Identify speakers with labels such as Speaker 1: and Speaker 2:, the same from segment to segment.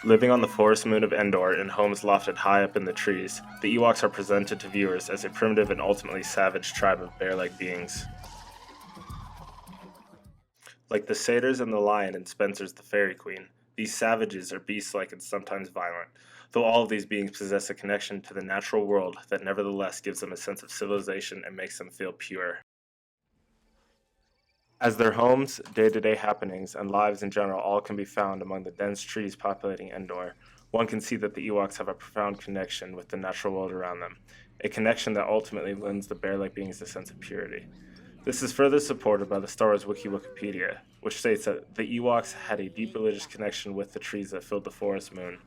Speaker 1: Living on the forest moon of Endor in homes lofted high up in the trees, the Ewoks are presented to viewers as a primitive and ultimately savage tribe of bear-like beings. Like the satyrs and the lion in Spencer's The Fairy Queen, these savages are beast-like and sometimes violent, though all of these beings possess a connection to the natural world that nevertheless gives them a sense of civilization and makes them feel pure. As their homes, day-to-day happenings, and lives in general all can be found among the dense trees populating Endor, one can see that the Ewoks have a profound connection with the natural world around them, a connection that ultimately lends the bear-like beings a sense of purity. This is further supported by the Star Wars Wikipedia, which states that the Ewoks had a deep religious connection with the trees that filled the forest moon,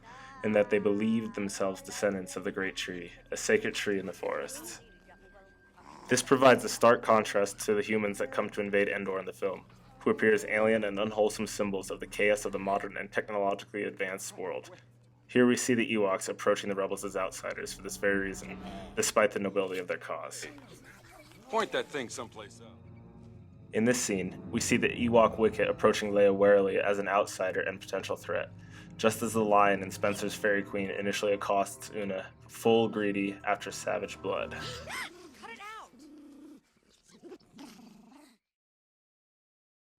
Speaker 1: and that they believed themselves descendants of the Great Tree, a sacred tree in the forests. This provides a stark contrast to the humans that come to invade Endor in the film, who appear as alien and unwholesome symbols of the chaos of the modern and technologically advanced world. Here we see the Ewoks approaching the rebels as outsiders for this very reason, despite the nobility of their cause.
Speaker 2: Point that thing someplace else.
Speaker 1: In this scene, we see the Ewok Wicket approaching Leia warily as an outsider and potential threat, just as the lion in Spencer's Fairy Queen initially accosts Una, full greedy after savage blood.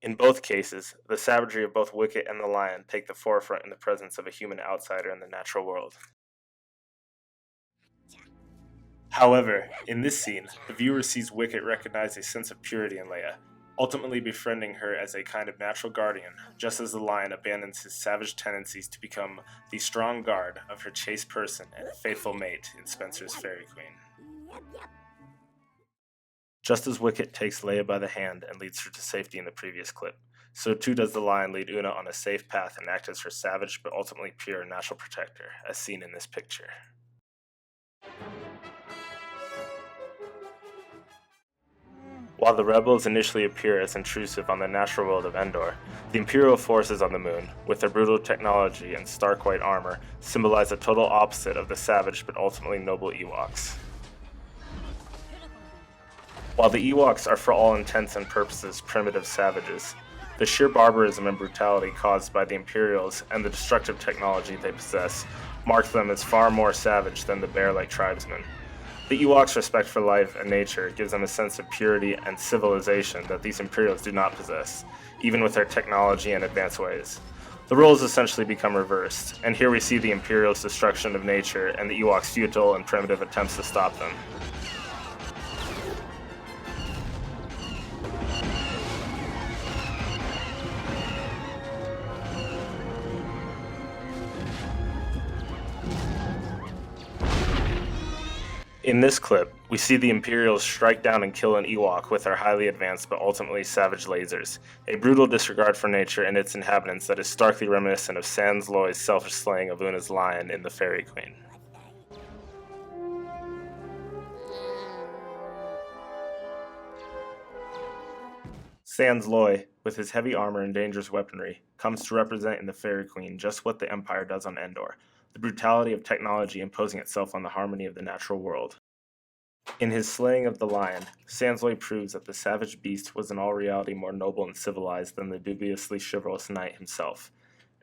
Speaker 1: In both cases, the savagery of both Wicket and the lion take the forefront in the presence of a human outsider in the natural world. However, in this scene, the viewer sees Wicket recognize a sense of purity in Leia, ultimately befriending her as a kind of natural guardian, just as the lion abandons his savage tendencies to become the strong guard of her chaste person and faithful mate in Spencer's Fairy Queen. Just as Wicket takes Leia by the hand and leads her to safety in the previous clip, so too does the lion lead Una on a safe path and act as her savage but ultimately pure natural protector, as seen in this picture. While the rebels initially appear as intrusive on the natural world of Endor, the Imperial forces on the moon, with their brutal technology and stark white armor, symbolize the total opposite of the savage but ultimately noble Ewoks. While the Ewoks are for all intents and purposes primitive savages, the sheer barbarism and brutality caused by the Imperials and the destructive technology they possess mark them as far more savage than the bear-like tribesmen. The Ewoks' respect for life and nature gives them a sense of purity and civilization that these Imperials do not possess, even with their technology and advanced ways. The roles essentially become reversed, and here we see the Imperials' destruction of nature and the Ewoks' futile and primitive attempts to stop them. In this clip, we see the Imperials strike down and kill an Ewok with their highly advanced but ultimately savage lasers, a brutal disregard for nature and its inhabitants that is starkly reminiscent of Sans Loy's selfish slaying of Una's lion in The Fairy Queen. Sans Loy, with his heavy armor and dangerous weaponry, comes to represent in The Fairy Queen just what the Empire does on Endor, the brutality of technology imposing itself on the harmony of the natural world. In his slaying of the lion, Sans Loy proves that the savage beast was in all reality more noble and civilized than the dubiously chivalrous knight himself.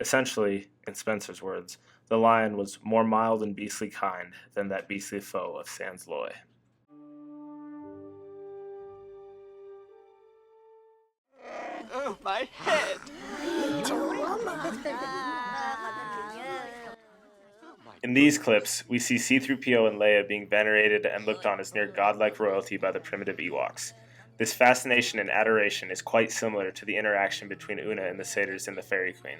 Speaker 1: Essentially, in Spencer's words, the lion was more mild and beastly kind than that beastly foe of Sans Loy.
Speaker 3: Oh, my head!
Speaker 1: In these clips, we see C-3PO and Leia being venerated and looked on as near godlike royalty by the primitive Ewoks. This fascination and adoration is quite similar to the interaction between Una and the satyrs in The Fairy Queen.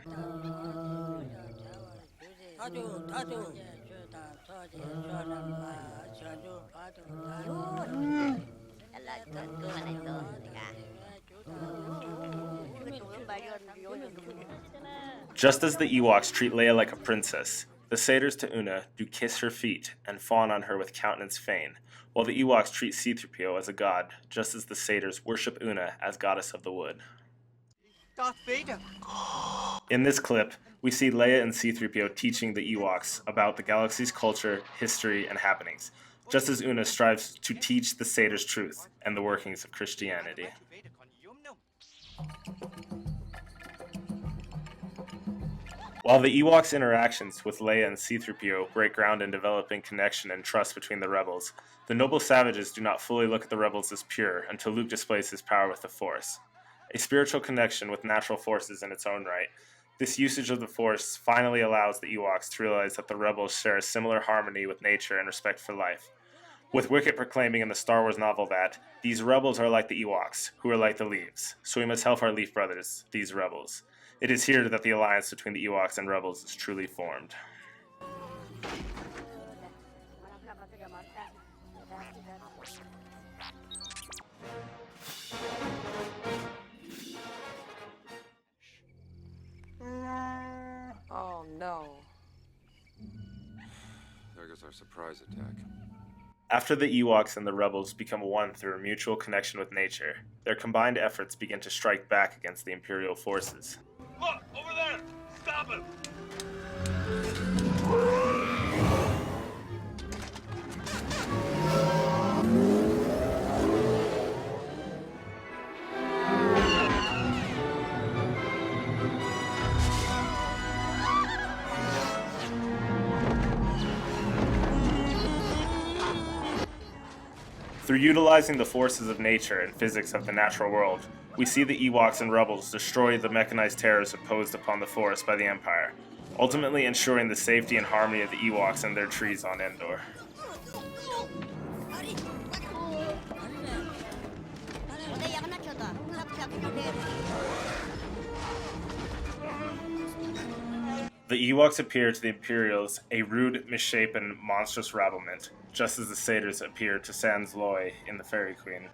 Speaker 1: Just as the Ewoks treat Leia like a princess, the satyrs to Una do kiss her feet and fawn on her with countenance fain, while the Ewoks treat C-3PO as a god, just as the satyrs worship Una as goddess of the wood.
Speaker 3: Darth Vader!
Speaker 1: In this clip, we see Leia and C-3PO teaching the Ewoks about the galaxy's culture, history, and happenings, just as Una strives to teach the satyrs truth and the workings of Christianity. While the Ewoks' interactions with Leia and C-3PO break ground in developing connection and trust between the rebels, the noble savages do not fully look at the rebels as pure until Luke displays his power with the Force. A spiritual connection with natural forces in its own right, this usage of the Force finally allows the Ewoks to realize that the rebels share a similar harmony with nature and respect for life. With Wicket proclaiming in the Star Wars novel that these rebels are like the Ewoks, who are like the leaves, so we must help our leaf brothers, these rebels. It is here that the alliance between the Ewoks and rebels is truly formed.
Speaker 4: Oh no.
Speaker 2: There goes our surprise attack.
Speaker 1: After the Ewoks and the rebels become one through a mutual connection with nature, their combined efforts begin to strike back against the Imperial forces.
Speaker 2: Look! Over there! Stop him!
Speaker 1: Through utilizing the forces of nature and physics of the natural world, we see the Ewoks and rebels destroy the mechanized terrors imposed upon the Force by the Empire, ultimately ensuring the safety and harmony of the Ewoks and their trees on Endor. The Ewoks appear to the Imperials a rude, misshapen, monstrous rabblement, just as the satyrs appear to Sans Loy in The Fairy Queen.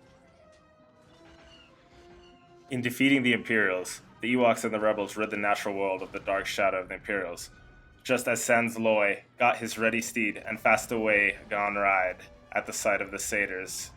Speaker 1: In defeating the Imperials, the Ewoks and the rebels rid the natural world of the dark shadow of the Imperials, just as Sans Loy got his ready steed and fast away gone ride at the sight of the satyrs.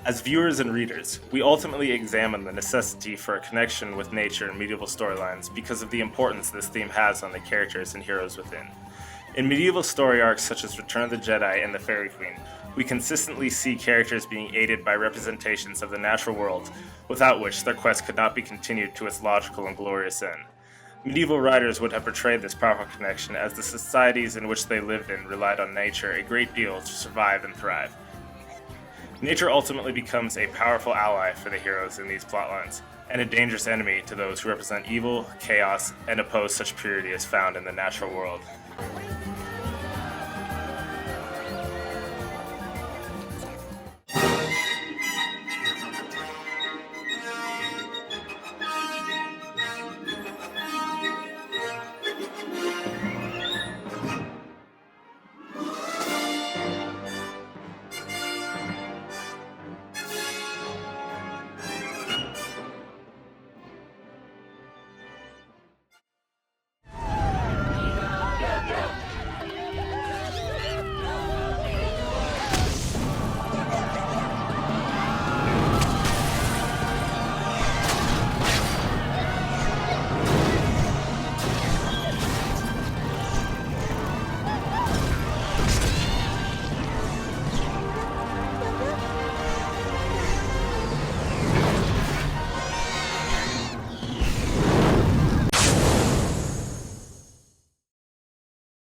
Speaker 1: As viewers and readers, we ultimately examine the necessity for a connection with nature in medieval storylines because of the importance this theme has on the characters and heroes within. In medieval story arcs such as Return of the Jedi and The Fairy Queen, we consistently see characters being aided by representations of the natural world, without which their quest could not be continued to its logical and glorious end. Medieval writers would have portrayed this powerful connection as the societies in which they lived in relied on nature a great deal to survive and thrive. Nature ultimately becomes a powerful ally for the heroes in these plotlines, and a dangerous enemy to those who represent evil, chaos, and oppose such purity as found in the natural world.